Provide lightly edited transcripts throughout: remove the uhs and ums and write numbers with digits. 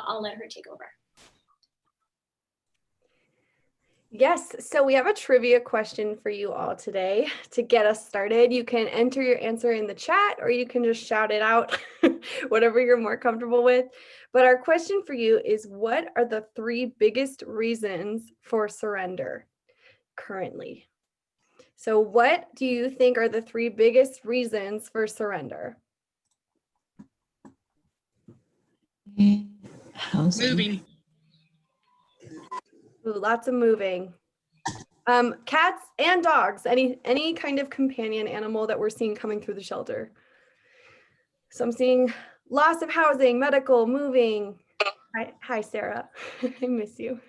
I'll let her take over. Yes, so we have a trivia question for you all today to get us started. You can enter your answer in the chat or you can just shout it out, whatever you're more comfortable with. But our question for you is, what are the 3 biggest reasons for surrender currently? So what do you think are the 3 biggest reasons for surrender? Housing. Moving. Ooh, lots of moving. Cats and dogs, any kind of companion animal that we're seeing coming through the shelter. So I'm seeing loss of housing, medical, moving. Hi Sarah, I miss you.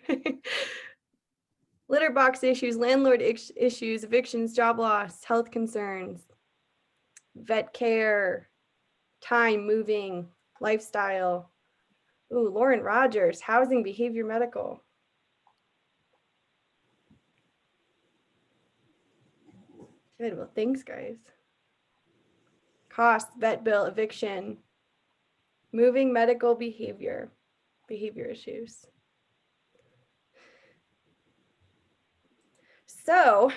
Litter box issues, landlord issues, evictions, job loss, health concerns, vet care, time, moving, lifestyle. Ooh, Lauren Rogers, housing, behavior, medical. Good, well, thanks guys. Cost, vet bill, eviction, moving, medical, behavior issues. So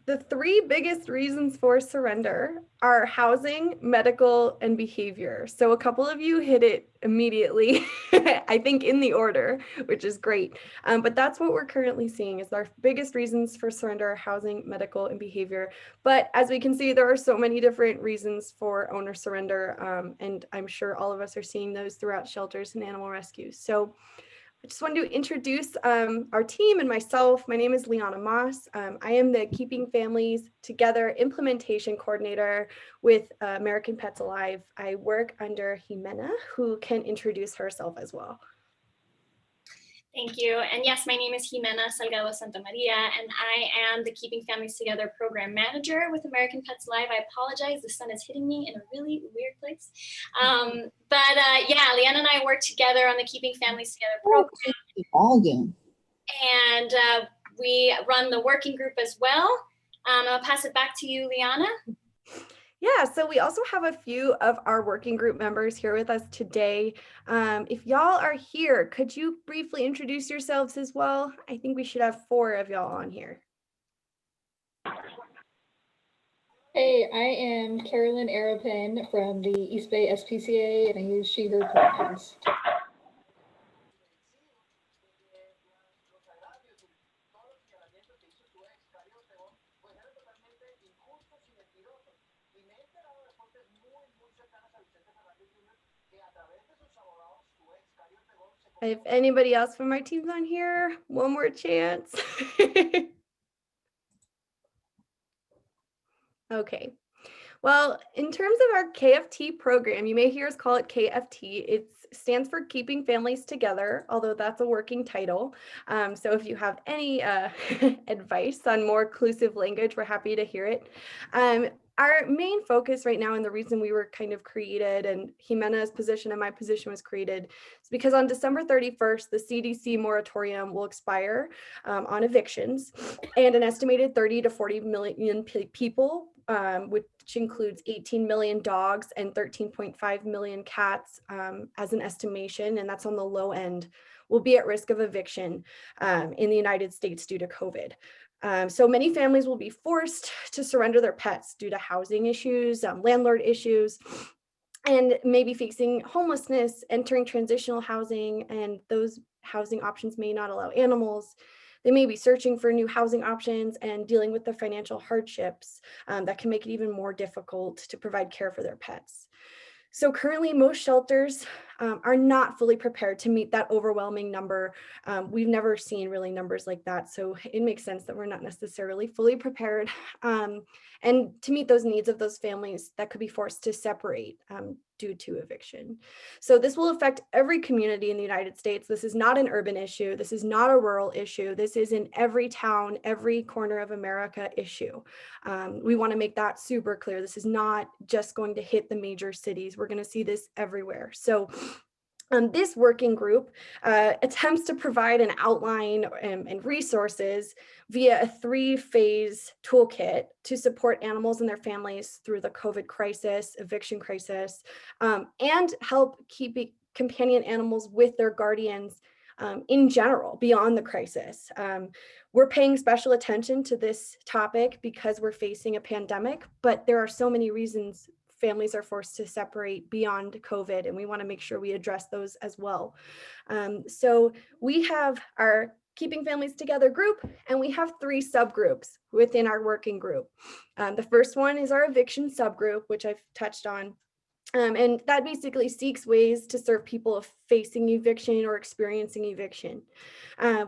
the 3 biggest reasons for surrender are housing, medical, and behavior. So a couple of you hit it immediately, I think in the order, which is great. But that's what we're currently seeing is our biggest reasons for surrender, housing, medical, and behavior. But as we can see, there are so many different reasons for owner surrender. And I'm sure all of us are seeing those throughout shelters and animal rescues. So I just wanted to introduce our team and myself. My name is Liana Moss. I am the Keeping Families Together Implementation Coordinator with American Pets Alive. I work under Jimena, who can introduce herself as well. Thank you. And yes, my name is Jimena Salgado Santa Maria, and I am the Keeping Families Together Program Manager with American Pets Alive. I apologize, the sun is hitting me in a really weird place. Yeah, Leanna and I work together on the Keeping Families Together program. And we run the working group as well. I'll pass it back to you, Liana. Yeah, so we also have a few of our working group members here with us today. If y'all are here, could you briefly introduce yourselves as well? I think we should have 4 of y'all on here. Hey, I am Carolyn Arapin from the East Bay SPCA, and I use she, her pronouns. If anybody else from my team's on here, one more chance. Okay. Well, in terms of our KFT program, you may hear us call it KFT. It stands for Keeping Families Together, although that's a working title. So if you have any advice on more inclusive language, we're happy to hear it. Our main focus right now, and the reason we were kind of created and Jimena's position and my position was created, is because on December 31st, the CDC moratorium will expire on evictions, and an estimated 30 to 40 million people, which includes 18 million dogs and 13.5 million cats as an estimation, and that's on the low end, will be at risk of eviction in the United States due to COVID. So many families will be forced to surrender their pets due to housing issues, landlord issues, and maybe facing homelessness, entering transitional housing, and those housing options may not allow animals. They may be searching for new housing options and dealing with the financial hardships that can make it even more difficult to provide care for their pets. So currently, most shelters are not fully prepared to meet that overwhelming number. We've never seen really numbers like that. So it makes sense that we're not necessarily fully prepared and to meet those needs of those families that could be forced to separate due to eviction. So this will affect every community in the United States. This is not an urban issue. This is not a rural issue. This is in every town, every corner of America issue. We want to make that super clear. This is not just going to hit the major cities. We're going to see this everywhere. So this working group attempts to provide an outline and resources via a 3-phase toolkit to support animals and their families through the COVID crisis, eviction crisis, and help companion animals with their guardians in general, beyond the crisis. We're paying special attention to this topic because we're facing a pandemic, but there are so many reasons families are forced to separate beyond COVID, and we want to make sure we address those as well. So we have our Keeping Families Together group, and we have 3 subgroups within our working group. The first one is our eviction subgroup, which I've touched on. And that basically seeks ways to serve people facing eviction or experiencing eviction.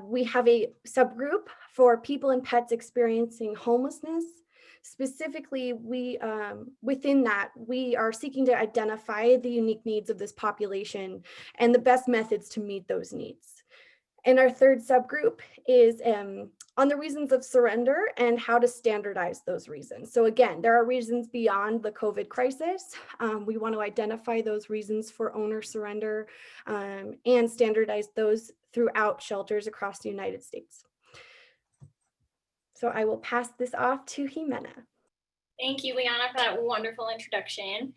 We have a subgroup for people and pets experiencing homelessness. Specifically, within that, we are seeking to identify the unique needs of this population and the best methods to meet those needs. And our third subgroup is on the reasons of surrender and how to standardize those reasons. So again, there are reasons beyond the COVID crisis. We want to identify those reasons for owner surrender and standardize those throughout shelters across the United States. So I will pass this off to Jimena. Thank you, Liana, for that wonderful introduction.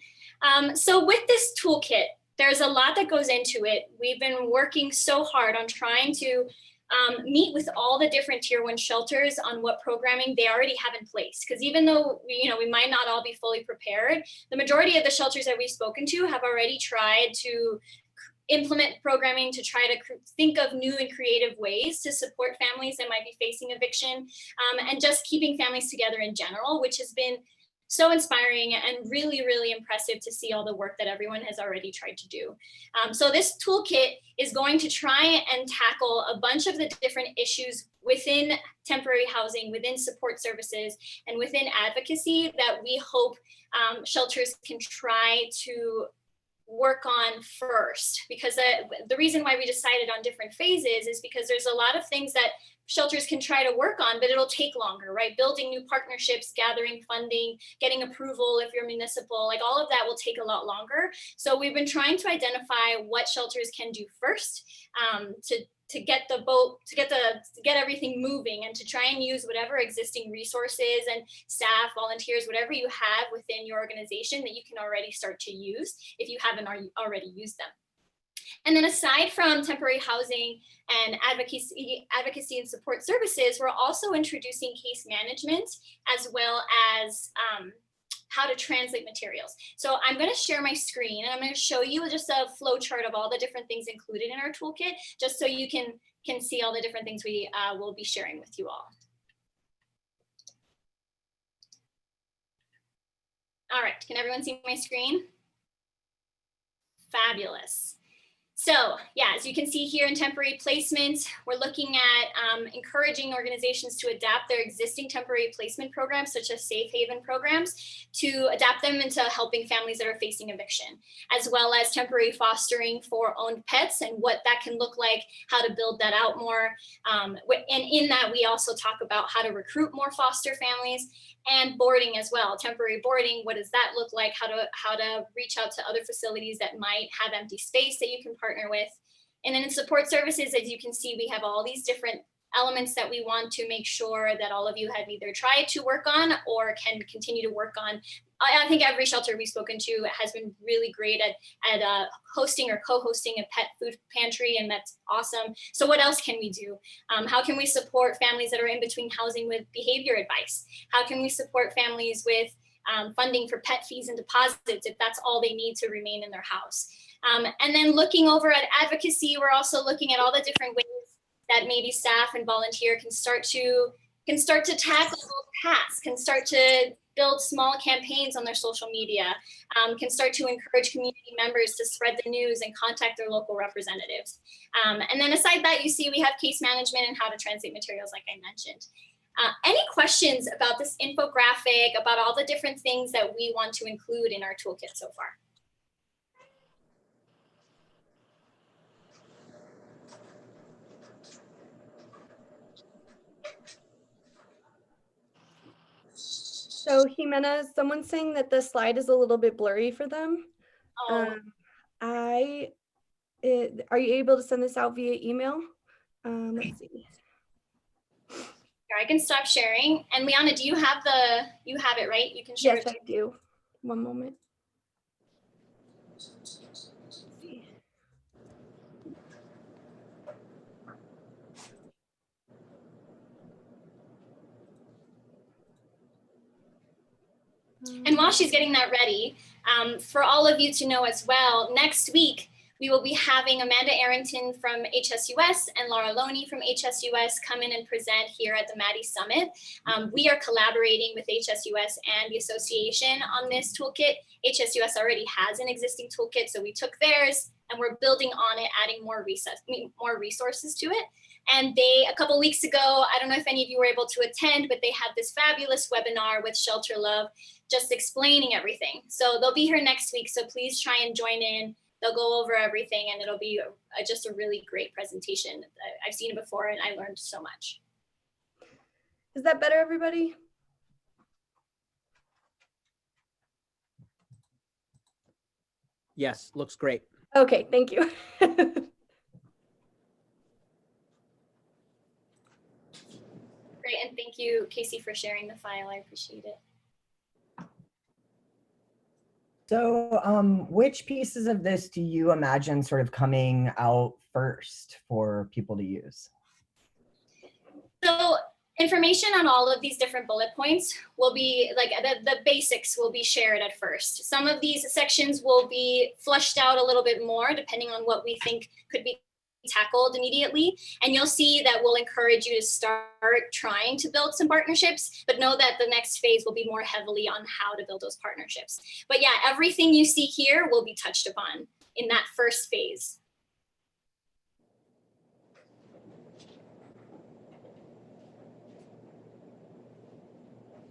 So with this toolkit, there's a lot that goes into it. We've been working so hard on trying to meet with all the different tier 1 shelters on what programming they already have in place. Because even though we might not all be fully prepared, the majority of the shelters that we've spoken to have already tried to implement programming to try to think of new and creative ways to support families that might be facing eviction, and just keeping families together in general, which has been so inspiring and really, really impressive to see all the work that everyone has already tried to do. So this toolkit is going to try and tackle a bunch of the different issues within temporary housing, within support services, and within advocacy that we hope shelters can try to work on first. Because the reason why we decided on different phases is because there's a lot of things that shelters can try to work on, but it'll take longer, right? Building new partnerships, gathering funding, getting approval if you're municipal, like all of that will take a lot longer. So we've been trying to identify what shelters can do first to get everything moving, and to try and use whatever existing resources and staff, volunteers, whatever you have within your organization that you can already start to use if you haven't already used them. And then aside from temporary housing and advocacy and support services, we're also introducing case management as well as how to translate materials. So I'm going to share my screen, and I'm going to show you just a flow chart of all the different things included in our toolkit, just so you can see all the different things we will be sharing with you all. All right, can everyone see my screen? Fabulous. So yeah, as you can see here in temporary placement, we're looking at encouraging organizations to adapt their existing temporary placement programs, such as safe haven programs, to adapt them into helping families that are facing eviction, as well as temporary fostering for owned pets and what that can look like, how to build that out more. And in that, we also talk about how to recruit more foster families, and boarding as well. Temporary boarding, what does that look like? How to reach out to other facilities that might have empty space that you can partner with. And then in support services, as you can see, we have all these different elements that we want to make sure that all of you have either tried to work on or can continue to work on. I think every shelter we've spoken to has been really great at hosting or co-hosting a pet food pantry, and that's awesome. So what else can we do? How can we support families that are in between housing with behavior advice? How can we support families with funding for pet fees and deposits if that's all they need to remain in their house? And then looking over at advocacy, we're also looking at all the different ways that maybe staff and volunteer can start to tackle tasks, can start to build small campaigns on their social media, can start to encourage community members to spread the news and contact their local representatives. And then aside that, you see we have case management and how to translate materials, like I mentioned. Any questions about this infographic, about all the different things that we want to include in our toolkit so far? So Jimena, someone's saying that the slide is a little bit blurry for them. Oh. Are you able to send this out via email? Let's see. Here, I can stop sharing. And Liana, do you have it, right? You can share it. Yes, I do. One moment. And while she's getting that ready, for all of you to know as well, next week, we will be having Amanda Arrington from HSUS and Laura Loney from HSUS come in and present here at the Maddie Summit. We are collaborating with HSUS and the association on this toolkit. HSUS already has an existing toolkit, so we took theirs and we're building on it, adding more resources to it. And they, a couple weeks ago, I don't know if any of you were able to attend, but they had this fabulous webinar with Shelter Love, just explaining everything. So they'll be here next week, so please try and join in. They'll go over everything and it'll be just a really great presentation. I've seen it before and I learned so much. Is that better, everybody? Yes, looks great. Okay, thank you. Great, and thank you, Casey, for sharing the file. I appreciate it. So which pieces of this do you imagine sort of coming out first for people to use? So information on all of these different bullet points will be like the basics will be shared at first. Some of these sections will be flushed out a little bit more depending on what we think could be tackled immediately. And you'll see that we'll encourage you to start trying to build some partnerships, but know that the next phase will be more heavily on how to build those partnerships. But yeah, everything you see here will be touched upon in that first phase.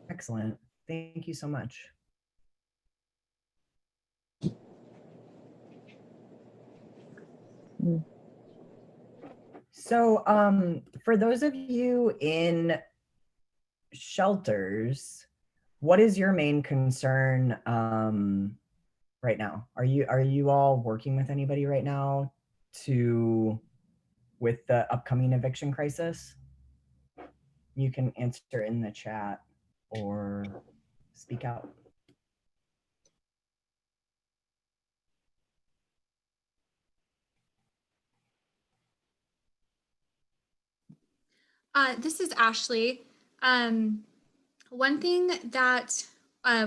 Excellent. Thank you so much. So for those of you in shelters, what is your main concern right now? Are you all working with anybody right now with the upcoming eviction crisis? You can answer in the chat or speak out. This is Ashley. One thing that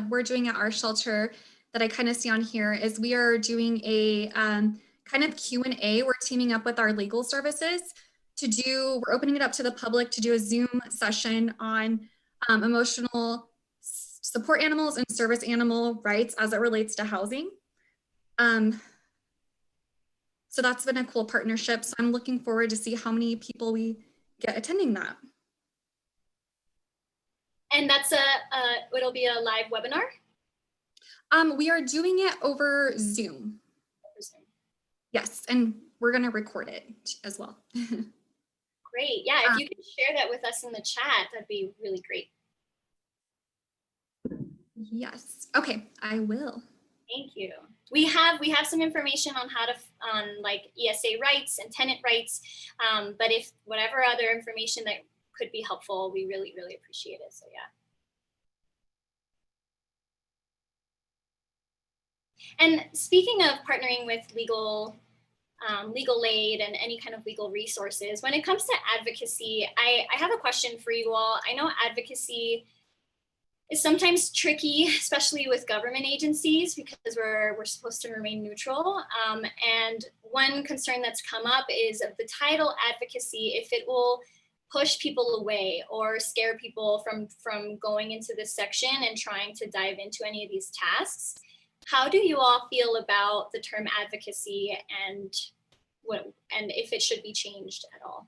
we're doing at our shelter that I kind of see on here is we are doing a kind of Q&A. We're teaming up with our legal services we're opening it up to the public to do a Zoom session on emotional support animals and service animal rights as it relates to housing. So that's been a cool partnership. So I'm looking forward to see how many people we get attending that. And that's it'll be a live webinar? We are doing it over Zoom. Yes, and we're gonna record it as well. Great, yeah, if you can share that with us in the chat, that'd be really great. Yes, okay, I will. Thank you. We have some information on how to, like ESA rights and tenant rights, but if whatever other information that could be helpful, we really, really appreciate it, so yeah. And speaking of partnering with legal aid and any kind of legal resources, when it comes to advocacy, I have a question for you all. I know advocacy is sometimes tricky, especially with government agencies, because we're supposed to remain neutral. And one concern that's come up is of the title advocacy, if it will push people away or scare people from going into this section and trying to dive into any of these tasks. How do you all feel about the term advocacy and if it should be changed at all?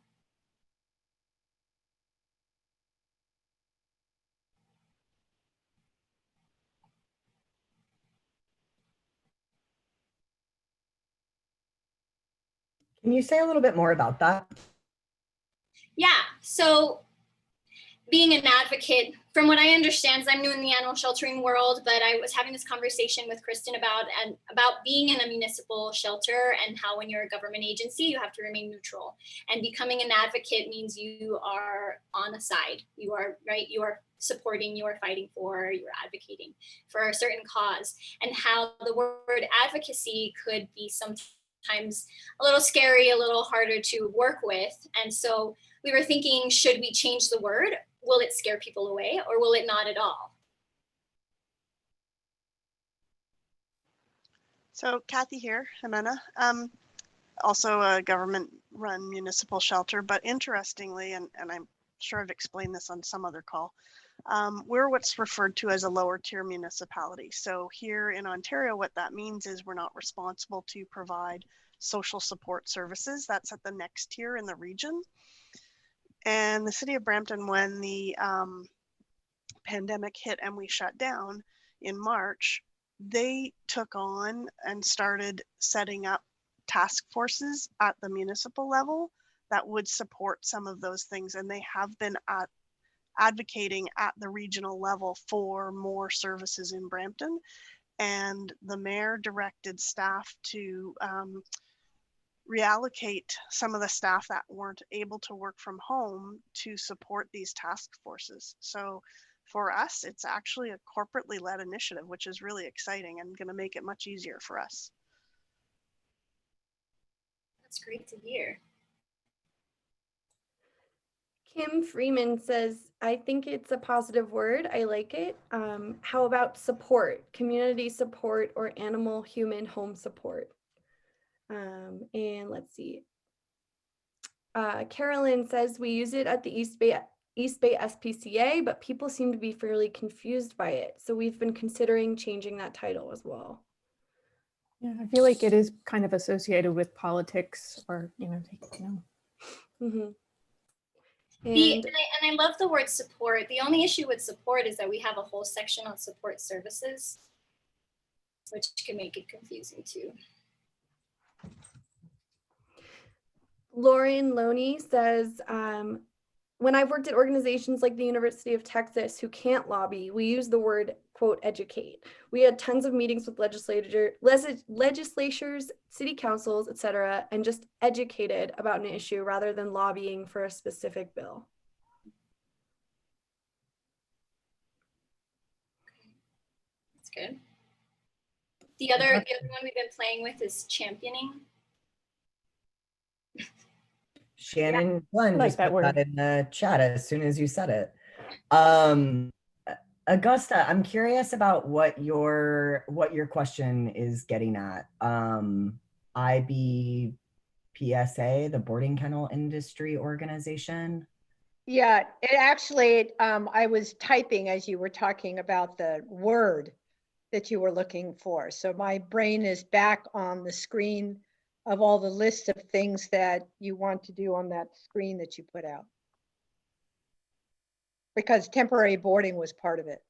Can you say a little bit more about that? Yeah, so being an advocate, from what I understand, I'm new in the animal sheltering world, but I was having this conversation with Kristen about being in a municipal shelter and how when you're a government agency, you have to remain neutral. And becoming an advocate means you are on a side. You are, right? You are supporting, you are fighting for, you're advocating for a certain cause. And how the word advocacy could be sometimes a little scary, a little harder to work with. And so we were thinking, should we change the word? Will it scare people away or will it not at all? So Kathy here, Jimena. Also a government-run municipal shelter, but interestingly, and I'm sure I've explained this on some other call, we're what's referred to as a lower tier municipality. So here in Ontario, what that means is we're not responsible to provide social support services. That's at the next tier in the region. And the city of Brampton, when the pandemic hit and we shut down in March, they took on and started setting up task forces at the municipal level that would support some of those things. And they have been advocating at the regional level for more services in Brampton. And the mayor directed staff to reallocate some of the staff that weren't able to work from home to support these task forces. So for us, it's actually a corporately led initiative, which is really exciting and going to make it much easier for us. That's great to hear. Kim Freeman says, I think it's a positive word. I like it. How about support, community support, or animal human home support? And let's see. Carolyn says, we use it at the East Bay SPCA, but people seem to be fairly confused by it. So we've been considering changing that title as well. Yeah, I feel like it is kind of associated with politics or, Mm-hmm. And I love the word support. The only issue with support is that we have a whole section on support services, which can make it confusing too. Lauren Loney says, when I've worked at organizations like the University of Texas who can't lobby, we use the word, quote, educate. We had tons of meetings with legislatures, city councils, etc., and just educated about an issue rather than lobbying for a specific bill. That's good. The other one we've been playing with is championing. Shannon Glenn like just that put that word in the chat as soon as you said it. Augusta, I'm curious about what your question is getting at. IBPSA, the Boarding Kennel Industry Organization. Yeah, it actually, I was typing as you were talking about the word that you were looking for. So my brain is back on the screen of all the lists of things that you want to do on that screen that you put out. Because temporary boarding was part of it.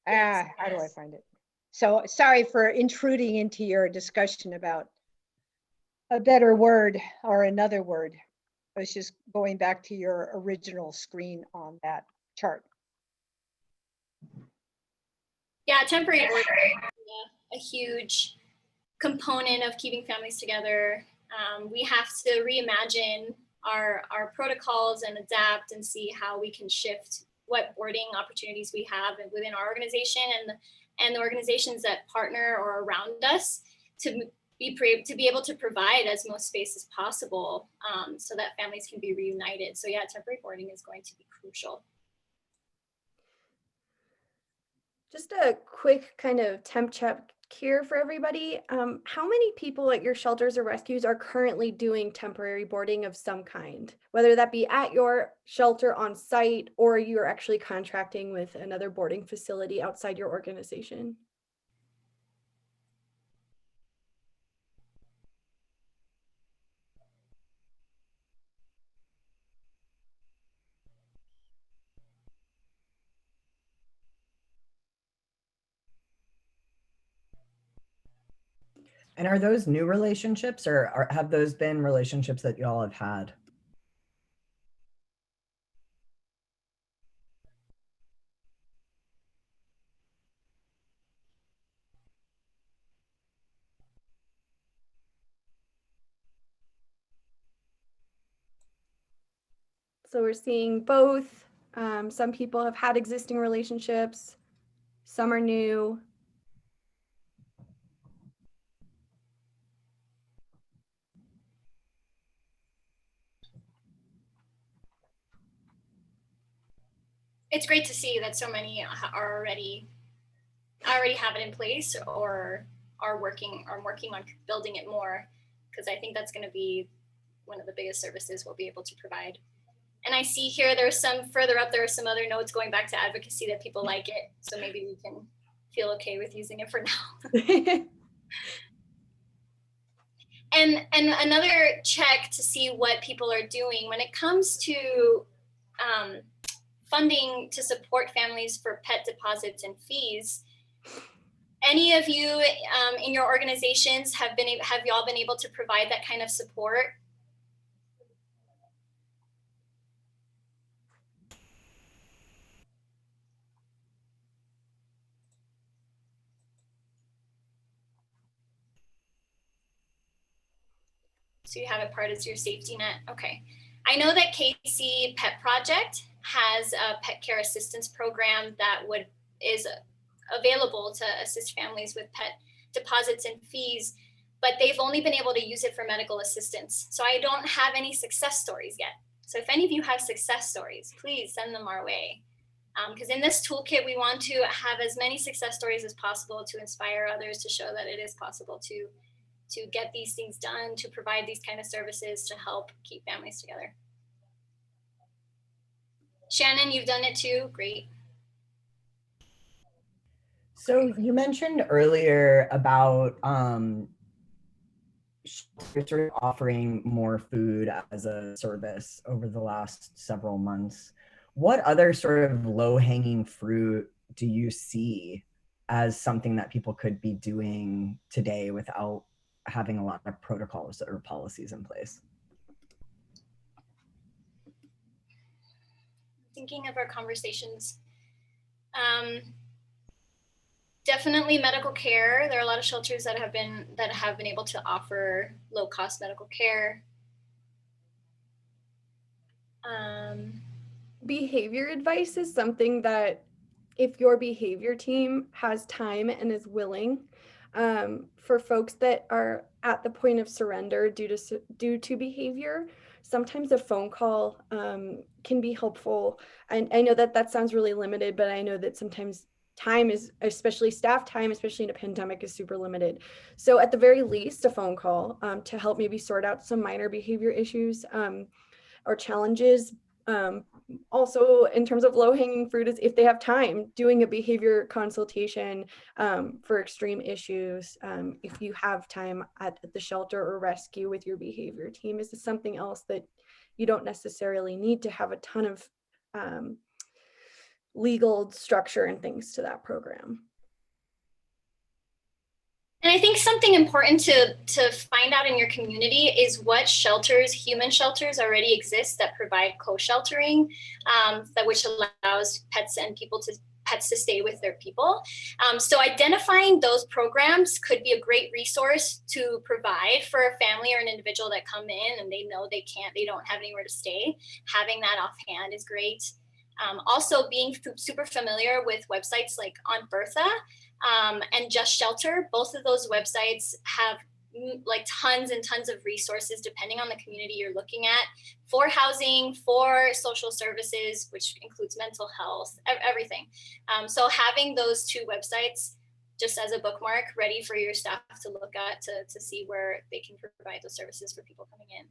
Yes, How do I find it? So sorry for intruding into your discussion about a better word or another word. I was just going back to your original screen on that chart. Yeah, temporary boarding is a huge component of keeping families together. We have to reimagine our protocols and adapt and see how we can shift what boarding opportunities we have within our organization and the organizations that partner or around us to be able to provide as most space as possible so that families can be reunited. So yeah, temporary boarding is going to be crucial. Just a quick kind of temp check here for everybody. How many people at your shelters or rescues are currently doing temporary boarding of some kind, whether that be at your shelter on site or you're actually contracting with another boarding facility outside your organization? And are those new relationships or have those been relationships that y'all have had? So we're seeing both. Some people have had existing relationships, some are new. It's great to see that so many are already have it in place or are working on building it more, because I think that's going to be one of the biggest services we'll be able to provide. And I see here there's some further up, there are some other notes going back to advocacy that people like it. So maybe we can feel okay with using it for now. And another check to see what people are doing when it comes to funding to support families for pet deposits and fees. Any of you in your organizations have y'all been able to provide that kind of support? So you have it part as your safety net. Okay. I know that KC Pet Project has a pet care assistance program that is available to assist families with pet deposits and fees, but they've only been able to use it for medical assistance. So I don't have any success stories yet. So if any of you have success stories, please send them our way. Because in this toolkit, we want to have as many success stories as possible to inspire others, to show that it is possible to get these things done, to provide these kind of services to help keep families together. Shannon, you've done it too. Great. So you mentioned earlier about sort of offering more food as a service over the last several months. What other sort of low-hanging fruit do you see as something that people could be doing today without having a lot of protocols or policies in place? Thinking of our conversations. Definitely medical care. There are a lot of shelters that have been able to offer low-cost medical care. Behavior advice is something that if your behavior team has time and is willing, for folks that are at the point of surrender due to behavior, sometimes a phone call can be helpful. And I know that sounds really limited, but I know that sometimes time is, especially staff time, especially in a pandemic, is super limited. So at the very least, a phone call to help maybe sort out some minor behavior issues or challenges. Also, in terms of low-hanging fruit, is if they have time, doing a behavior consultation for extreme issues. If you have time at the shelter or rescue with your behavior team, is something else that you don't necessarily need to have a ton of legal structure and things to that program. And I think something important to find out in your community is what shelters, human shelters, already exist that provide co-sheltering, which allows pets to stay with their people. So identifying those programs could be a great resource to provide for a family or an individual that come in and they know they don't have anywhere to stay. Having that offhand is great. Also being super familiar with websites like AmPA and Just Shelter. Both of those websites have like tons and tons of resources depending on the community you're looking at, for housing, for social services, which includes mental health, everything. So having those two websites just as a bookmark ready for your staff to look at to see where they can provide those services for people coming in.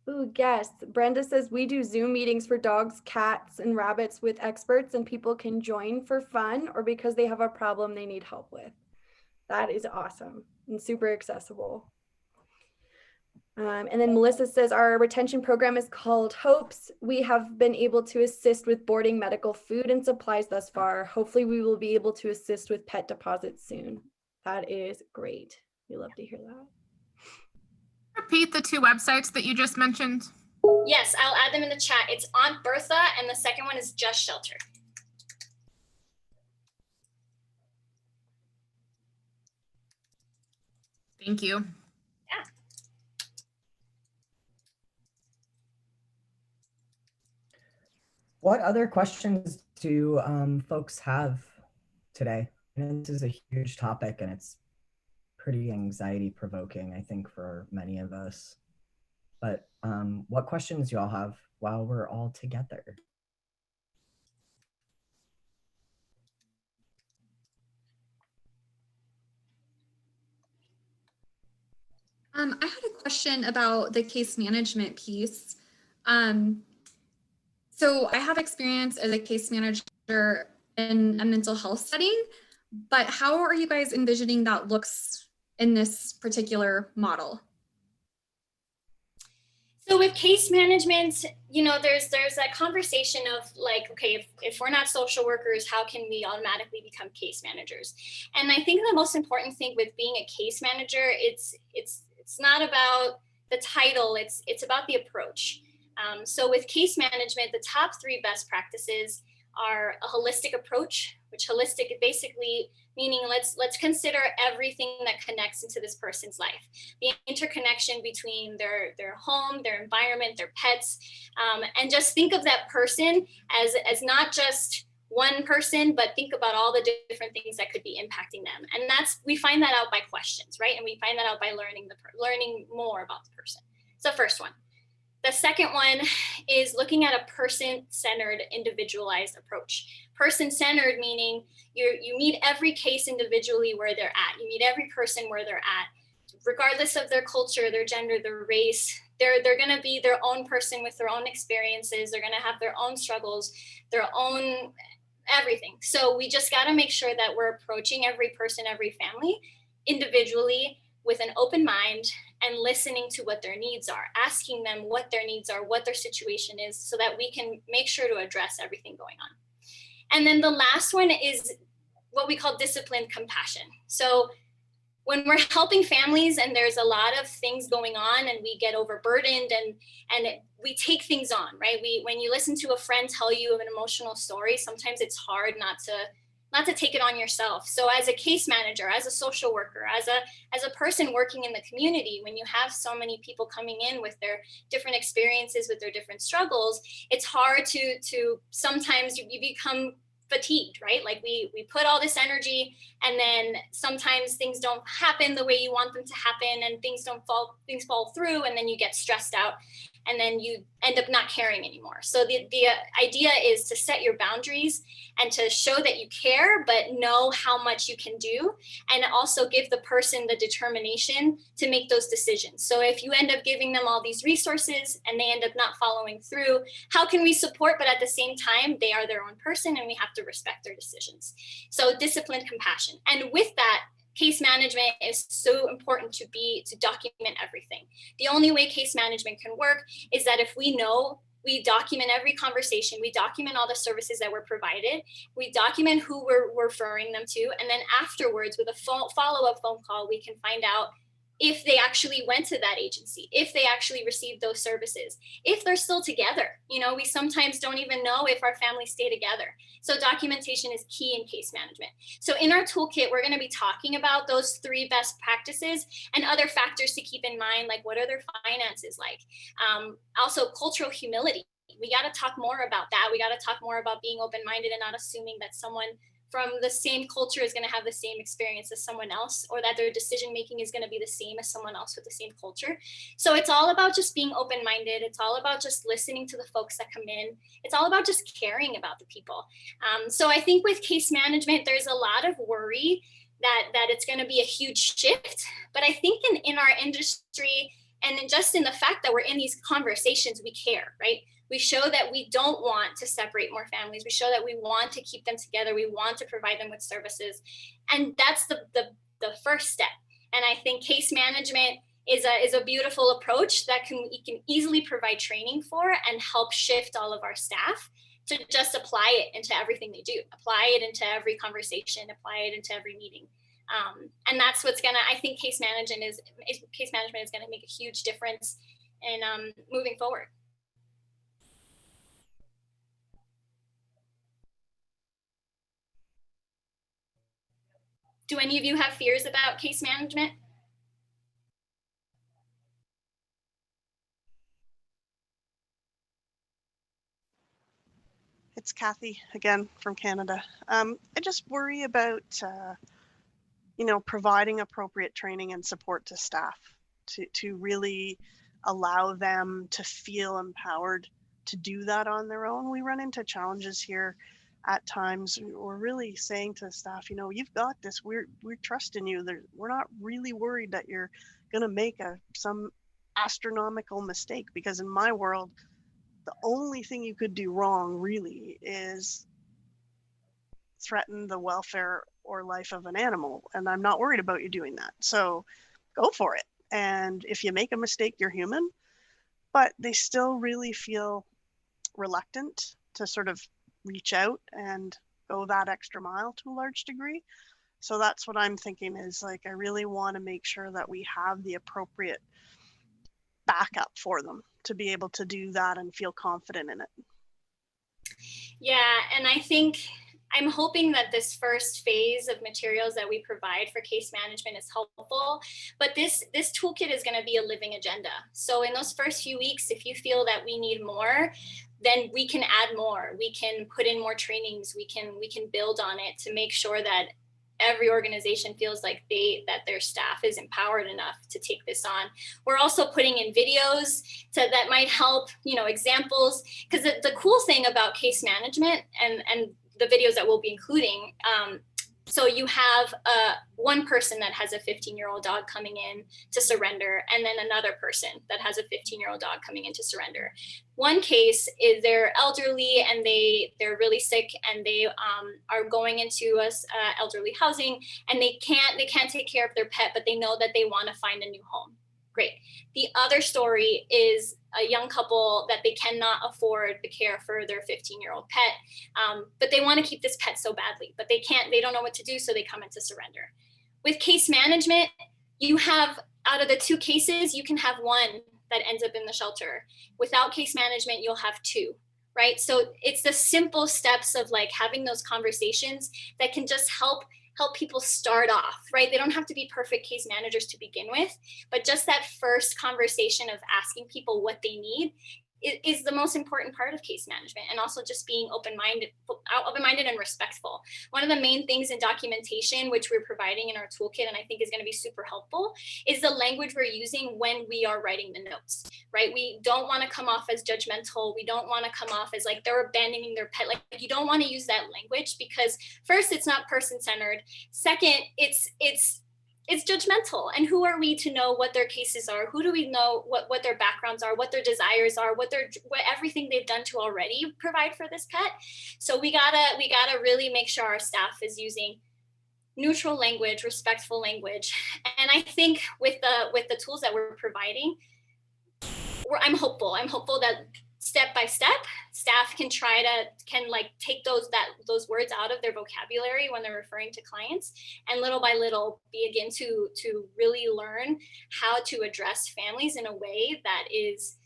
Ooh, yes. Brenda says we do Zoom meetings for dogs, cats, and rabbits with experts, and people can join for fun or because they have a problem they need help with. That is awesome and super accessible. And then Melissa says our retention program is called HOPES. We have been able to assist with boarding medical food and supplies thus far. Hopefully we will be able to assist with pet deposits soon. That is great. We love to hear that. Repeat the two websites that you just mentioned. Yes, I'll add them in the chat. It's AmPA and the second one is Just Shelter. Thank you. Yeah. What other questions do folks have today? And this is a huge topic and it's pretty anxiety provoking, I think, for many of us. But what questions do y'all have while we're all together? I had a question about the case management piece. So I have experience as a case manager in a mental health setting, but how are you guys envisioning that looks in this particular model? So with case management, you know, there's that conversation of like, okay, if we're not social workers, how can we automatically become case managers? And I think the most important thing with being a case manager, it's not about the title, it's about the approach. So with case management, the top 3 best practices are a holistic approach, which holistic basically meaning let's consider everything that connects into this person's life, the interconnection between their home, their environment, their pets, and just think of that person as not just one person, but think about all the different things that could be impacting them. And we find that out by questions, right? And we find that out by learning more about the person. So first one. The second one is looking at a person-centered, individualized approach. Person-centered meaning you meet every case individually where they're at. You meet every person where they're at, regardless of their culture, their gender, their race. They're going to be their own person with their own experiences. They're going to have their own struggles, their own everything. So we just got to make sure that we're approaching every person, every family individually with an open mind and listening to what their needs are, asking them what their needs are, what their situation is, so that we can make sure to address everything going on. And then the last one is what we call disciplined compassion. So when we're helping families and there's a lot of things going on and we get overburdened and we take things on, right? When you listen to a friend tell you of an emotional story, sometimes it's hard not to take it on yourself. So as a case manager, as a social worker, as a person working in the community, when you have so many people coming in with their different experiences, with their different struggles, it's hard to sometimes you become fatigued, right? Like we put all this energy and then sometimes things don't happen the way you want them to happen and things fall through and then you get stressed out and then you end up not caring anymore. So the idea is to set your boundaries and to show that you care, but know how much you can do, and also give the person the determination to make those decisions. So if you end up giving them all these resources and they end up not following through, how can we support, but at the same time, they are their own person and we have to respect their decisions. So disciplined compassion. And with that, case management is so important to document everything. The only way case management can work is that if we document every conversation, we document all the services that were provided, we document who we're referring them to, and then afterwards with a follow-up phone call, we can find out if they actually went to that agency, if they actually received those services, if they're still together. You know, we sometimes don't even know if our families stay together. So documentation is key in case management. So in our toolkit, we're going to be talking about those 3 best practices and other factors to keep in mind, like what are their finances like? Also cultural humility. We got to talk more about that. We got to talk more about being open-minded and not assuming that someone from the same culture is going to have the same experience as someone else, or that their decision making is going to be the same as someone else with the same culture. So it's all about just being open-minded. It's all about just listening to the folks that come in. It's all about just caring about the people. So I think with case management, there's a lot of worry that it's going to be a huge shift. But I think in our industry and just in the fact that we're in these conversations, we care, right? We show that we don't want to separate more families. We show that we want to keep them together. We want to provide them with services. And that's the first step. And I think case management is a beautiful approach that we can easily provide training for and help shift all of our staff to just apply it into everything they do, apply it into every conversation, apply it into every meeting. And that's I think case management is going to make a huge difference in moving forward. Do any of you have fears about case management? It's Kathy again from Canada. I just worry about, providing appropriate training and support to staff to really allow them to feel empowered to do that on their own. We run into challenges here at times. We're really saying to staff, you've got this. We're trusting you. We're not really worried that you're going to make some astronomical mistake, because in my world, the only thing you could do wrong really is threaten the welfare or life of an animal. And I'm not worried about you doing that. So go for it. And if you make a mistake, you're human. But they still really feel reluctant to sort of reach out and go that extra mile to a large degree. So that's what I'm thinking, is like, I really want to make sure that we have the appropriate backup for them to be able to do that and feel confident in it. Yeah, and I think I'm hoping that this first phase of materials that we provide for case management is helpful, but this toolkit is going to be a living agenda. So in those first few weeks, if you feel that we need more, then we can add more. We can put in more trainings. We can build on it to make sure that every organization feels like that their staff is empowered enough to take this on. We're also putting in videos that might help, examples, because the cool thing about case management and the videos that we'll be including, so you have one person that has a 15-year-old dog coming in to surrender, and then another person that has a 15-year-old dog coming in to surrender. One case is they're elderly and they're really sick, and they are going into elderly housing, and they can't take care of their pet, but they know that they want to find a new home. Great. The other story is a young couple that they cannot afford the care for their 15-year-old pet, but they want to keep this pet so badly, but they don't know what to do, so they come into surrender. With case management, you have, out of the two cases, you can have one that ends up in the shelter. Without case management, you'll have two, right? So it's the simple steps of like having those conversations that can just help people start off, right? They don't have to be perfect case managers to begin with, but just that first conversation of asking people what they need is the most important part of case management, and also just being open-minded and respectful. One of the main things in documentation, which we're providing in our toolkit, and I think is going to be super helpful, is the language we're using when we are writing the notes, right? We don't want to come off as judgmental. We don't want to come off as like they're abandoning their pet. Like, you don't want to use that language, because first, it's not person-centered. Second, it's judgmental. And who are we to know what their cases are? Who do we know what their backgrounds are, what their desires are, what everything they've done to already provide for this pet? So we gotta really make sure our staff is using neutral language, respectful language. And I think with the tools that we're providing, I'm hopeful that step by step, staff can take those words out of their vocabulary when they're referring to clients, and little by little begin to really learn how to address families in a way that is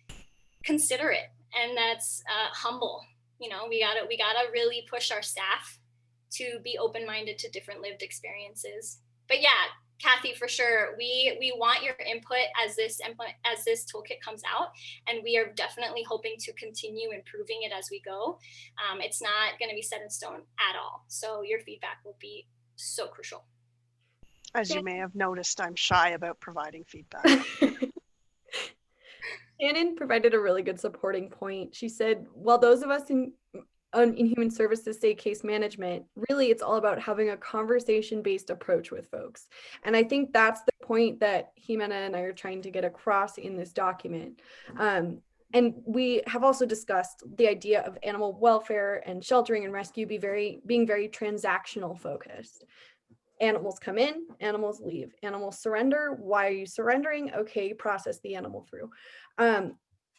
considerate and that's humble. We gotta really push our staff to be open-minded to different lived experiences. But yeah, Kathy, for sure, we want your input as this toolkit comes out, and we are definitely hoping to continue improving it as we go. It's not going to be set in stone at all, so your feedback will be so crucial. As you may have noticed, I'm shy about providing feedback. Shannon provided a really good supporting point. She said, while those of us in human services say case management, really it's all about having a conversation-based approach with folks. And I think that's the point that Jimena and I are trying to get across in this document. And we have also discussed the idea of animal welfare and sheltering and rescue being very transactional focused. Animals come in, animals leave, animals surrender. Why are you surrendering? Okay, process the animal through.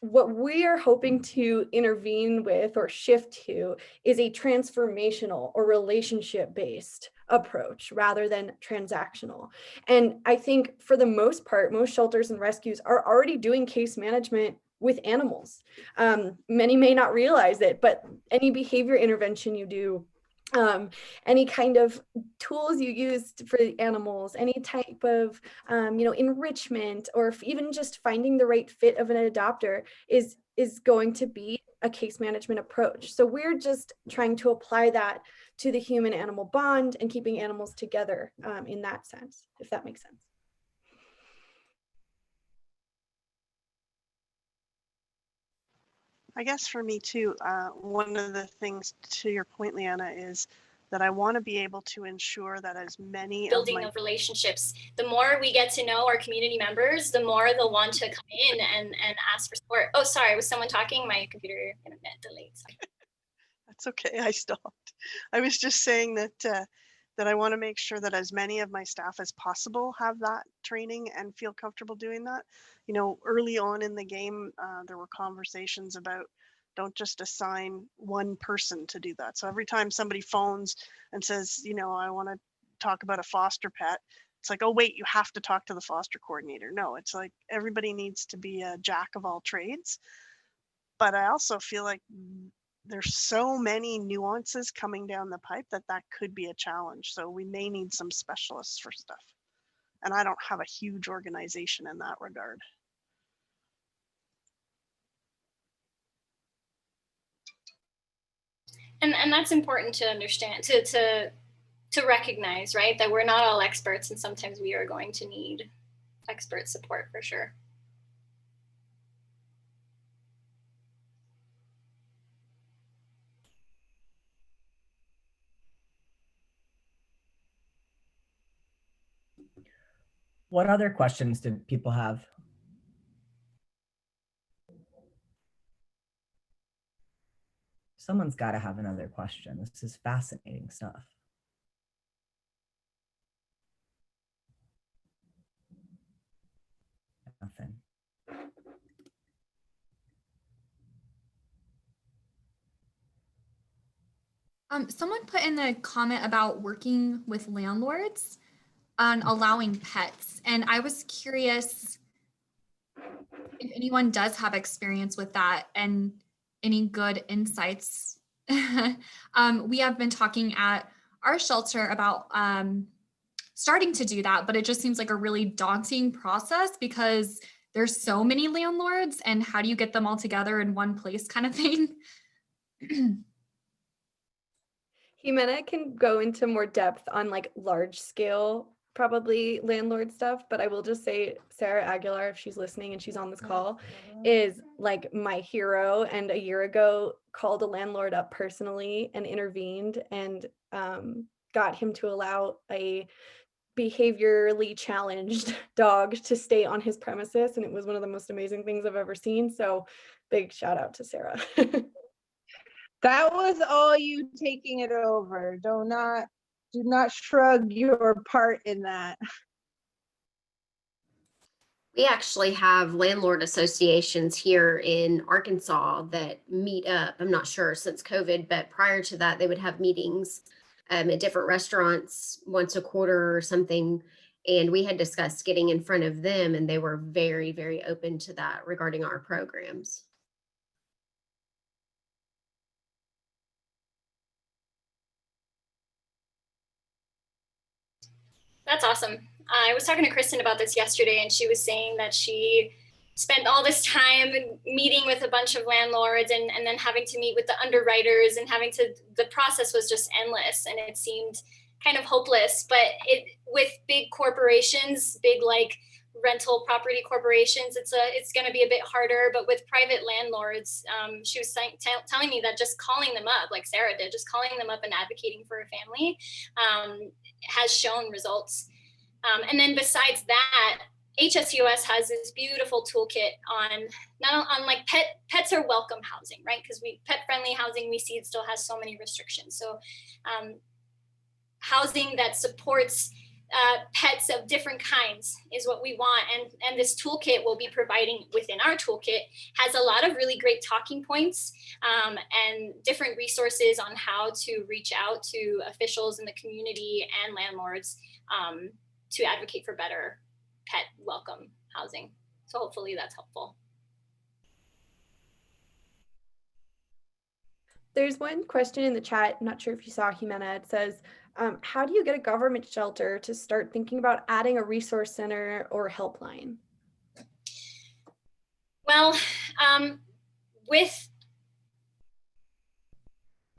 What we are hoping to intervene with or shift to is a transformational or relationship-based approach rather than transactional. And I think for the most part, most shelters and rescues are already doing case management with animals. Many may not realize it, but any behavior intervention you do, any kind of tools you use for the animals, any type of enrichment, or even just finding the right fit of an adopter is going to be a case management approach. So we're just trying to apply that to the human-animal bond and keeping animals together in that sense, if that makes sense. I guess for me too, one of the things, to your point, Leanna, is that I want to be able to ensure that as many Building of relationships. The more we get to know our community members, the more they'll want to come in and ask for support. Oh, sorry, was someone talking? My computer internet delayed. Sorry. That's okay, I stopped. I was just saying that that I want to make sure that as many of my staff as possible have that training and feel comfortable doing that. You know, early on in the game, there were conversations about don't just assign one person to do that. So every time somebody phones and says, you know, I want to talk about a foster pet, it's like, oh, wait, you have to talk to the foster coordinator. No, it's like everybody needs to be a jack of all trades. But I also feel like there's so many nuances coming down the pipe that could be a challenge. So we may need some specialists for stuff. And I don't have a huge organization in that regard. And that's important to understand, to recognize, right? That we're not all experts, and sometimes we are going to need expert support for sure. What other questions did people have? Someone's got to have another question. This is fascinating stuff. Nothing. Someone put in the comment about working with landlords on allowing pets. And I was curious if anyone does have experience with that and any good insights. We have been talking at our shelter about starting to do that, but it just seems like a really daunting process because there's so many landlords, and how do you get them all together in one place kind of thing? Jimena can go into more depth on like large scale, probably landlord stuff, but I will just say Sarah Aguilar, if she's listening and she's on this call, is like my hero, and a year ago called a landlord up personally and intervened and got him to allow a behaviorally challenged dog to stay on his premises, and it was one of the most amazing things I've ever seen. So big shout out to Sarah. That was all you taking it over. Do not shrug your part in that. We actually have landlord associations here in Arkansas that meet up. I'm not sure since COVID, but prior to that, they would have meetings at different restaurants once a quarter or something. And we had discussed getting in front of them, and they were very, very open to that regarding our programs. That's awesome. I was talking to Kristen about this yesterday, and she was saying that she spent all this time meeting with a bunch of landlords and then having to meet with the underwriters and the process was just endless, and it seemed kind of hopeless. But with big corporations, big like rental property corporations, it's going to be a bit harder. But with private landlords, she was telling me that just calling them up, like Sarah did, just calling them up and advocating for a family has shown results. And then besides that, HSUS has this beautiful toolkit on like pets are welcome housing, right? Because pet friendly housing, we see it still has so many restrictions. So housing that supports pets of different kinds is what we want. And this toolkit we'll be providing within our toolkit has a lot of really great talking points and different resources on how to reach out to officials in the community and landlords to advocate for better pet welcome housing. So hopefully that's helpful. There's one question in the chat, I'm not sure if you saw, Jimena. It says, how do you get a government shelter to start thinking about adding a resource center or helpline? Well, with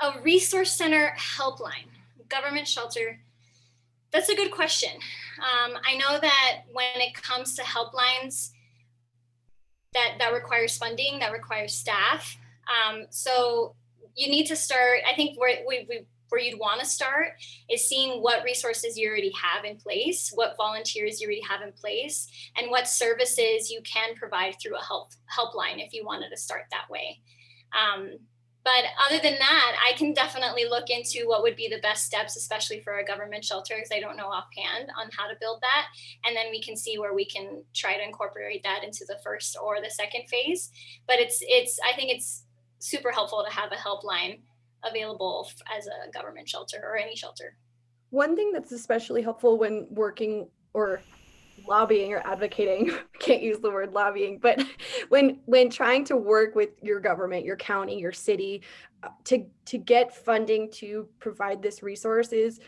a resource center helpline, government shelter, that's a good question. I know that when it comes to helplines, that requires funding, that requires staff. So you need to start, I think we're where you'd want to start is seeing what resources you already have in place, what volunteers you already have in place, and what services you can provide through a helpline if you wanted to start that way. But other than that, I can definitely look into what would be the best steps, especially for a government shelter, because I don't know offhand on how to build that. And then we can see where we can try to incorporate that into the first or the second phase. But I think it's super helpful to have a helpline available as a government shelter or any shelter. One thing that's especially helpful when working or lobbying or advocating, can't use the word lobbying, but when trying to work with your government, your county, your city, to get funding to provide this resource is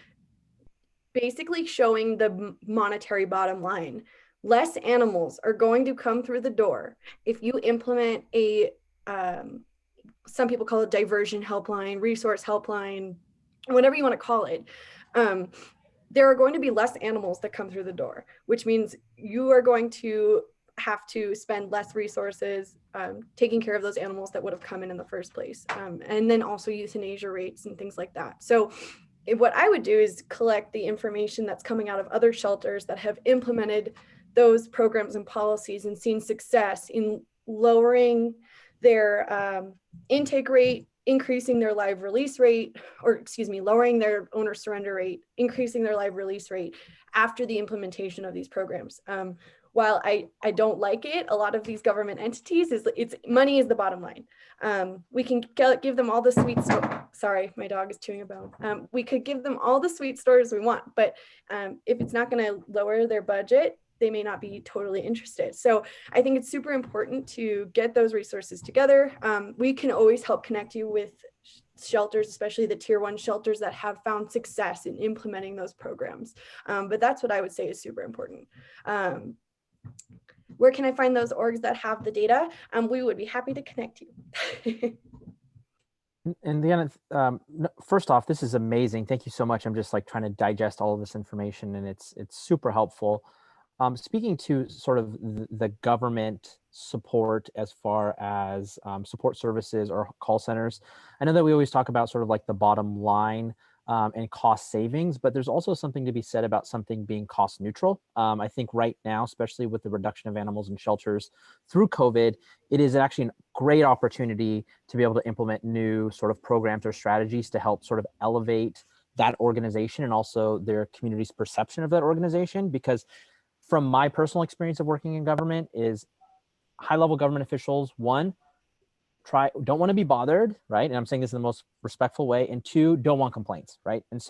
basically showing the monetary bottom line. Less animals are going to come through the door if you implement a some people call it diversion helpline, resource helpline, whatever you want to call it. There are going to be less animals that come through the door, which means you are going to have to spend less resources taking care of those animals that would have come in the first place. And then also euthanasia rates and things like that. So what I would do is collect the information that's coming out of other shelters that have implemented those programs and policies and seen success in lowering their intake rate, increasing their live release rate, lowering their owner surrender rate, increasing their live release rate after the implementation of these programs. While I don't like it, a lot of these government entities, money is the bottom line. We can give them all the sweet sorry, my dog is chewing a bone. We could give them all the sweet stories we want, but if it's not gonna lower their budget, they may not be totally interested. So I think it's super important to get those resources together. We can always help connect you with shelters, especially the tier 1 shelters that have found success in implementing those programs. But that's what I would say is super important. Where can I find those orgs that have the data? We would be happy to connect you. And Deanna, first off, this is amazing. Thank you so much. I'm just like trying to digest all of this information, and it's super helpful. Speaking to sort of the government support as far as support services or call centers, I know that we always talk about sort of like the bottom line and cost savings, but there's also something to be said about something being cost neutral. I think right now, especially with the reduction of animals in shelters through COVID, it is actually a great opportunity to be able to implement new sort of programs or strategies to help sort of elevate that organization and also their community's perception of that organization. Because from my personal experience of working in government is high-level government officials, one, don't want to be bothered, right? And I'm saying this in the most respectful way. And two, don't want complaints, right? And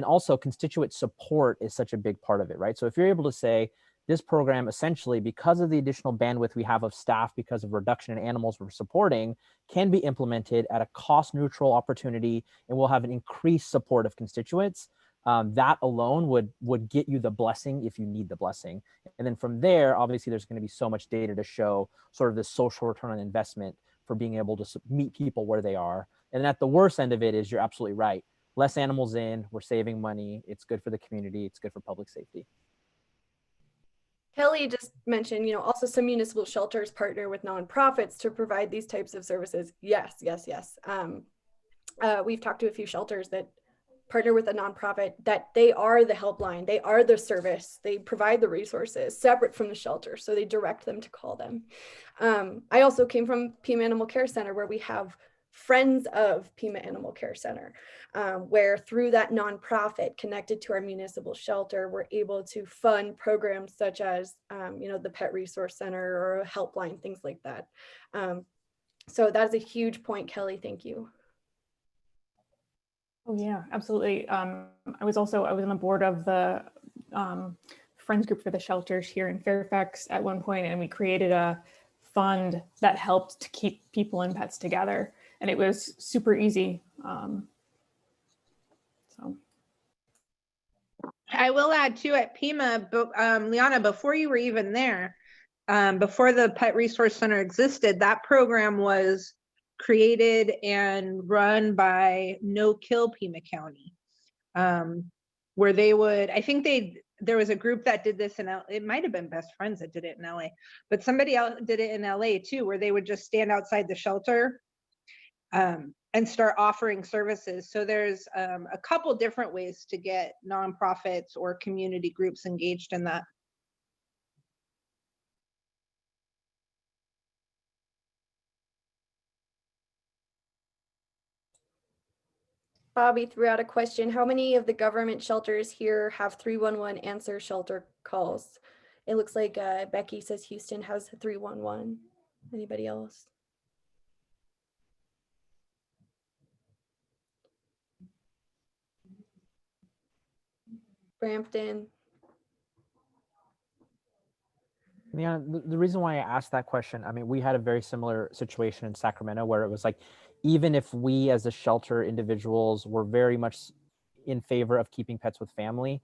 also constituent support is such a big part of it, right? So if you're able to say this program essentially, because of the additional bandwidth we have of staff, because of reduction in animals we're supporting, can be implemented at a cost neutral opportunity and will have an increased support of constituents. That alone would get you the blessing if you need the blessing. And then from there, obviously there's going to be so much data to show sort of the social return on investment for being able to meet people where they are. And at the worst end of it is, you're absolutely right. Less animals in, we're saving money. It's good for the community. It's good for public safety. Kelly just mentioned, also some municipal shelters partner with nonprofits to provide these types of services. Yes. We've talked to a few shelters that partner with a nonprofit that they are the helpline, they are the service, they provide the resources separate from the shelter, so they direct them to call them. I also came from Pima Animal Care Center, where we have friends of Pima Animal Care Center, where through that nonprofit connected to our municipal shelter, we're able to fund programs such as, the Pet Resource Center or a helpline, things like that. So that's a huge point, Kelly. Thank you. Oh yeah, absolutely. I was on the board of the Friends group for the shelters here in Fairfax at one point, and we created a fund that helped to keep people and pets together, and it was super easy. So I will add too, at Pima, Liana, before you were even there, before the Pet Resource Center existed, that program was created and run by No Kill Pima County, where they would, I think there was a group that did this it might have been Best Friends that did it in LA, but somebody else did it in LA too, where they would just stand outside the shelter and start offering services. So there's a couple different ways to get nonprofits or community groups engaged in that. Bobby threw out a question. How many of the government shelters here have 311 answer shelter calls? It looks like Becky says Houston has 311. Anybody else? Brampton. Yeah, the reason why I asked that question, I mean, we had a very similar situation in Sacramento where it was like, even if we as a shelter individuals were very much in favor of keeping pets with family,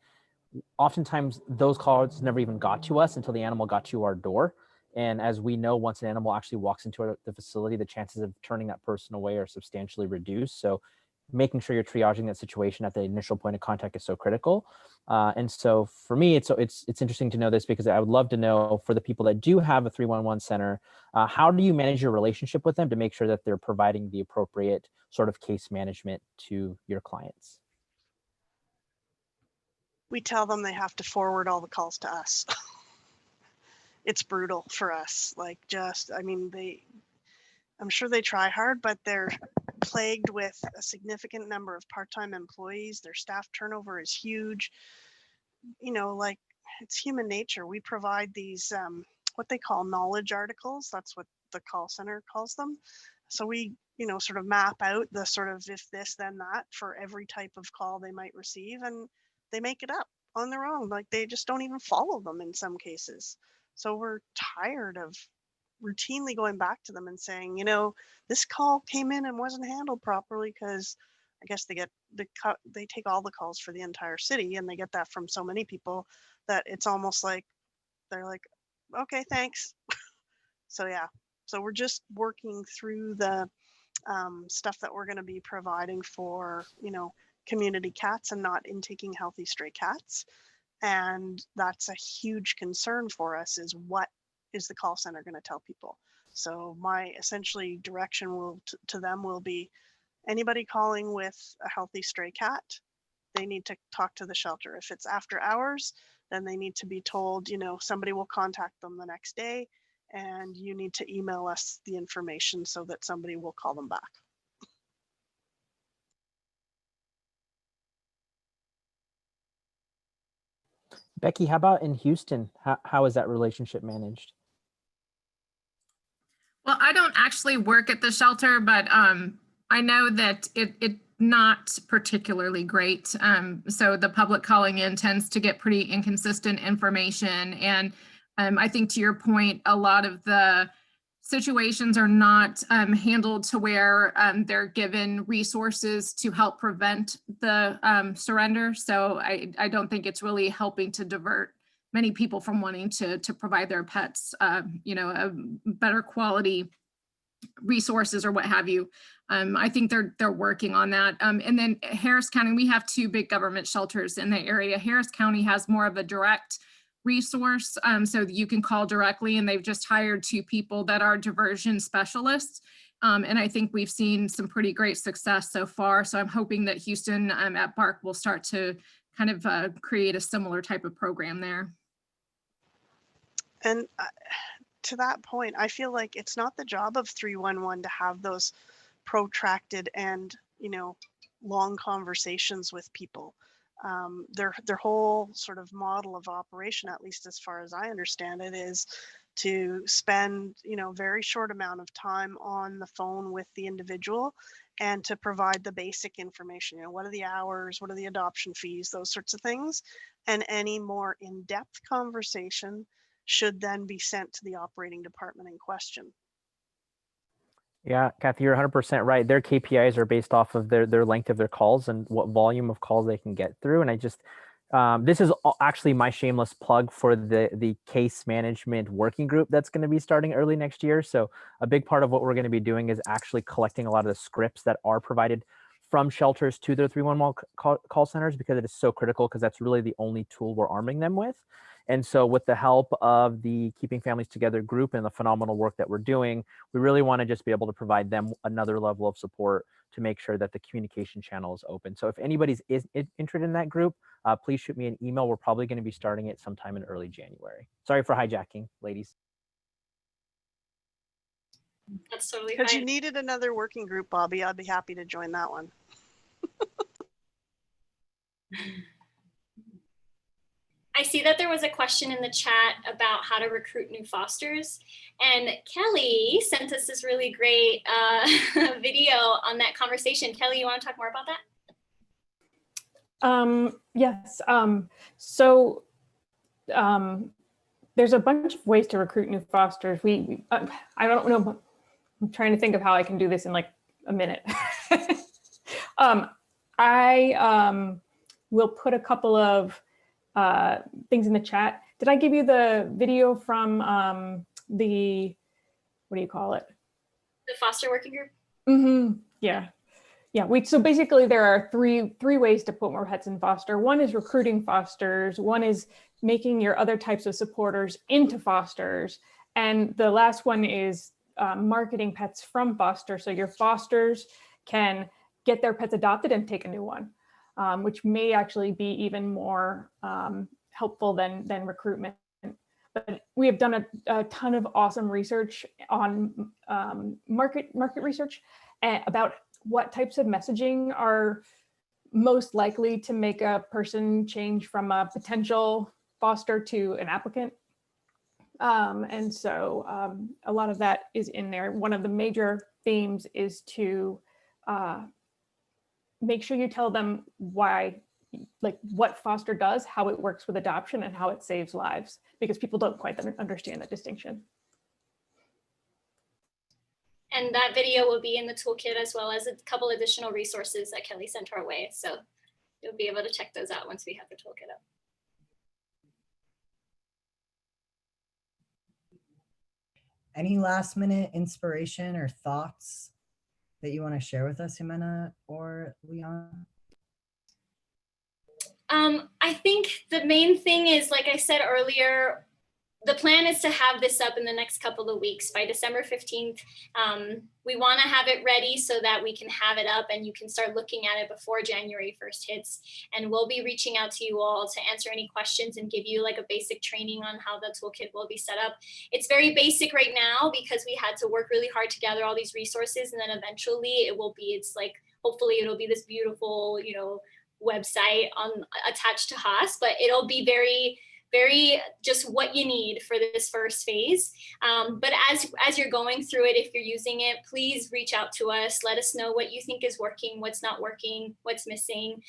oftentimes those calls never even got to us until the animal got to our door. And as we know, once an animal actually walks into the facility, the chances of turning that person away are substantially reduced. So making sure you're triaging that situation at the initial point of contact is so critical. And so for me, it's interesting to know this, because I would love to know, for the people that do have a 311 center, how do you manage your relationship with them to make sure that they're providing the appropriate sort of case management to your clients? We tell them they have to forward all the calls to us. It's brutal for us. Like, I mean, I'm sure they try hard, but they're plagued with a significant number of part-time employees. Their staff turnover is huge. You know, like, it's human nature. We provide these, what they call knowledge articles. That's what the call center calls them. So we, sort of map out the sort of if this, then that for every type of call they might receive, and they make it up on their own. Like, they just don't even follow them in some cases. So we're tired of routinely going back to them and saying, this call came in and wasn't handled properly, because I guess they take all the calls for the entire city, and they get that from so many people that it's almost like they're like, okay, thanks. So yeah, so we're just working through the stuff that we're going to be providing for, community cats and not intaking healthy stray cats. And that's a huge concern for us, is what is the call center going to tell people? So my essentially direction to them will be, anybody calling with a healthy stray cat, they need to talk to the shelter. If it's after hours, then they need to be told, somebody will contact them the next day, and you need to email us the information so that somebody will call them back. Becky, how about in Houston? How is that relationship managed? Well, I don't actually work at the shelter, but I know that it not particularly great. So the public calling in tends to get pretty inconsistent information. And I think, to your point, a lot of the situations are not handled to where they're given resources to help prevent the surrender. So I don't think it's really helping to divert many people from wanting to provide their pets, a better quality resources or what have you. I think they're working on that. And then Harris County, we have two big government shelters in the area. Harris County has more of a direct resource, so that you can call directly, and they've just hired 2 people that are diversion specialists. And I think we've seen some pretty great success so far. So I'm hoping that Houston at BARC will start to kind of create a similar type of program there. And to that point, I feel like it's not the job of 311 to have those protracted and, long conversations with people. Their whole sort of model of operation, at least as far as I understand it, is to spend, very short amount of time on the phone with the individual, and to provide the basic information. What are the hours? What are the adoption fees? Those sorts of things. And any more in-depth conversation should then be sent to the operating department in question. Yeah, Kathy, you're 100% right. Their KPIs are based off of their length of their calls and what volume of calls they can get through. And I just, this is actually my shameless plug for the case management working group that's going to be starting early next year. So a big part of what we're going to be doing is actually collecting a lot of the scripts that are provided from shelters to their 311 call centers, because it is so critical, because that's really the only tool we're arming them with. And so with the help of the Keeping Families Together group and the phenomenal work that we're doing, we really want to just be able to provide them another level of support to make sure that the communication channel is open. So if anybody's interested in that group, please shoot me an email. We're probably going to be starting it sometime in early January. Sorry for hijacking, ladies. That's totally Because fine. you needed another working group, Bobby. I'd be happy to join that one. I see that there was a question in the chat about how to recruit new fosters. And Kelly sent us this really great video on that conversation. Kelly, you want to talk more about that? Yes. So there's a bunch of ways to recruit new fosters. I don't know. I'm trying to think of how I can do this in like a minute. I will put a couple of things in the chat. Did I give you the video from the, what do you call it? The foster working group? Mm-hmm. Yeah. Yeah, so basically there are three ways to put more pets in foster. One is recruiting fosters. One is making your other types of supporters into fosters. And the last one is marketing pets from foster. So your fosters can get their pets adopted and take a new one, which may actually be even more helpful than recruitment. But we have done a ton of awesome research on market research about what types of messaging are most likely to make a person change from a potential foster to an applicant. And so a lot of that is in there. One of the major themes is to make sure you tell them why, like what foster does, how it works with adoption, and how it saves lives, because people don't quite understand that distinction. And that video will be in the toolkit, as well as a couple additional resources that Kelly sent our way. So you'll be able to check those out once we have the toolkit up. Any last minute inspiration or thoughts that you want to share with us, Jimena or Liana? I think the main thing is, like I said earlier, the plan is to have this up in the next couple of weeks. By December 15th, we want to have it ready so that we can have it up and you can start looking at it before January 1st hits. And we'll be reaching out to you all to answer any questions and give you like a basic training on how the toolkit will be set up. It's very basic right now because we had to work really hard to gather all these resources, and then eventually it will be, it's like, hopefully it'll be this beautiful, you know, website attached to Haas, but it'll be very just what you need for this first phase. But as you're going through it, if you're using it, please reach out to us. Let us know what you think is working, what's not working, what's missing.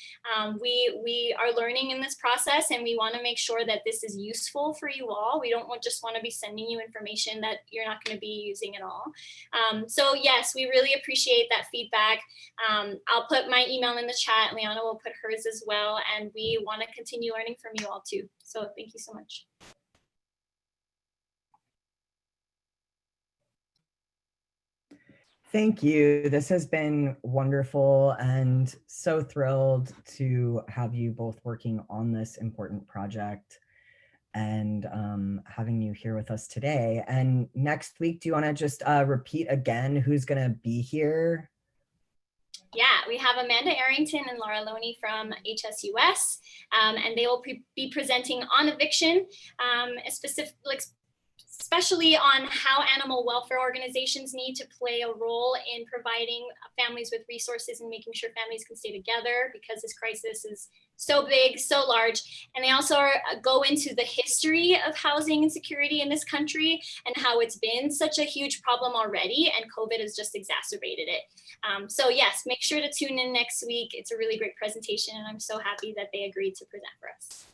We are learning in this process, and we want to make sure that this is useful for you all. We don't just want to be sending you information that you're not going to be using at all. So yes, we really appreciate that feedback. I'll put my email in the chat. Liana will put hers as well. And we want to continue learning from you all too. So thank you so much. Thank you. This has been wonderful, and so thrilled to have you both working on this important project and having you here with us today. And next week, do you want to just repeat again who's going to be here? Yeah, we have Amanda Arrington and Laura Loney from HSUS, and they will be presenting on eviction, especially on how animal welfare organizations need to play a role in providing families with resources and making sure families can stay together, because this crisis is so big, so large. And they also go into the history of housing insecurity in this country and how it's been such a huge problem already, and COVID has just exacerbated it. So yes, make sure to tune in next week. It's a really great presentation, and I'm so happy that they agreed to present for us.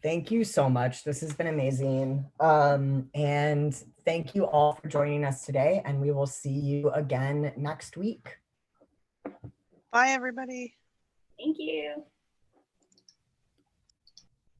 Thank you so much. This has been amazing. And thank you all for joining us today, and we will see you again next week. Bye, everybody. Thank you.